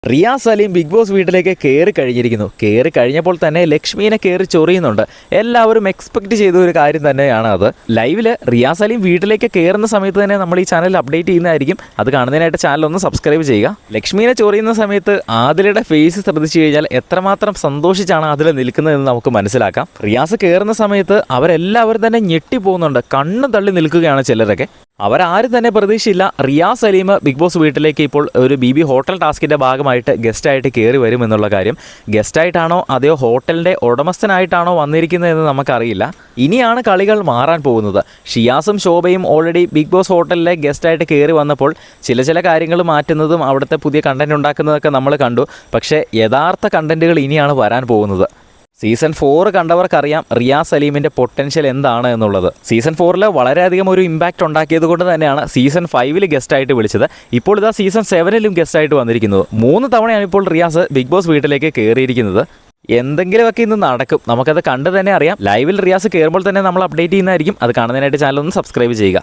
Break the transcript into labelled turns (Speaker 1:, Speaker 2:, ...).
Speaker 1: Riyas Saleem big boss വീട്ടിലേക്ക് കയറി കഴിഞ്ഞിരിക്കുന്നു. കയറി കഴിഞ്ഞപ്പോൾ തന്നെ ലക്ഷ്മീനെ കയറി ചൊറിയുന്നുണ്ട്. എല്ലാവരും എക്സ്പെക്ട് ചെയ്ത ഒരു കാര്യം തന്നെയാണ് അത്. ലൈവില് റിയാസ് സലീം വീട്ടിലേക്ക് കയറുന്ന സമയത്ത് തന്നെ നമ്മൾ ഈ ചാനൽ അപ്ഡേറ്റ് ചെയ്യുന്നതായിരിക്കും. അത് കാണുന്നതിനായിട്ട് ചാനൽ ഒന്ന് സബ്സ്ക്രൈബ് ചെയ്യുക. ലക്ഷ്മീനെ ചൊറിയുന്ന സമയത്ത് ആദിലയുടെ ഫേസ് ശ്രദ്ധിച്ചു കഴിഞ്ഞാൽ എത്രമാത്രം സന്തോഷിച്ചാണ് ആദില നിൽക്കുന്നതെന്ന് നമുക്ക് മനസ്സിലാക്കാം. റിയാസ് കയറുന്ന സമയത്ത് അവരെല്ലാവരും തന്നെ ഞെട്ടിപ്പോകുന്നുണ്ട്. കണ്ണ് തള്ളി നിൽക്കുകയാണ് ചിലരൊക്കെ. അവരാരും തന്നെ പ്രതീക്ഷയില്ല റിയാസ് സലീം ബിഗ് ബോസ് വീട്ടിലേക്ക് ഇപ്പോൾ ഒരു BB ഹോട്ടൽ ടാസ്കിൻ്റെ ഭാഗമായിട്ട് ഗസ്റ്റായിട്ട് കയറി വരുമെന്നുള്ള കാര്യം. ഗസ്റ്റായിട്ടാണോ അതെയോ ഹോട്ടലിൻ്റെ ഉടമസ്ഥനായിട്ടാണോ വന്നിരിക്കുന്നതെന്ന് നമുക്കറിയില്ല. ഇനിയാണ് കളികൾ മാറാൻ പോകുന്നത്. ഷിയാസും ശോഭയും ഓൾറെഡി ബിഗ് ബോസ് ഹോട്ടലിലെ ഗസ്റ്റായിട്ട് കയറി വന്നപ്പോൾ ചില കാര്യങ്ങൾ മാറ്റുന്നതും അവിടുത്തെ പുതിയ കണ്ടൻറ് ഉണ്ടാക്കുന്നതൊക്കെ നമ്മൾ കണ്ടു. പക്ഷേ യഥാർത്ഥ കണ്ടൻറ്റുകൾ ഇനിയാണ് വരാൻ പോകുന്നത്. സീസൺ 4 കണ്ടവർക്കറിയാം റിയാസ് സലീമിൻ്റെ പൊട്ടൻഷ്യൽ എന്താണ് എന്നുള്ളത്. സീസൺ 4 വളരെയധികം ഒരു ഇമ്പാക്റ്റ് ഉണ്ടാക്കിയത് കൊണ്ട് തന്നെയാണ് സീസൺ 5 ഗസ്റ്റായിട്ട് വിളിച്ചത്. ഇപ്പോൾ ഇതാ സീസൺ 7 ഗസ്റ്റായിട്ട് വന്നിരിക്കുന്നത്. 3 തവണയാണ് ഇപ്പോൾ റിയാസ് ബിഗ് ബോസ് വീട്ടിലേക്ക് കയറിയിരിക്കുന്നത്. എന്തെങ്കിലുമൊക്കെ ഇന്ന് നടക്കും. നമുക്കത് കണ്ട് തന്നെ അറിയാം. ലൈവിൽ റിയാസ് കയറുമ്പോൾ തന്നെ നമ്മൾ അപ്ഡേറ്റ് ചെയ്യുന്നതായിരിക്കും. അത് കാണുന്നതിനായിട്ട് ചാനൽ ഒന്ന് സബ്സ്ക്രൈബ് ചെയ്യുക.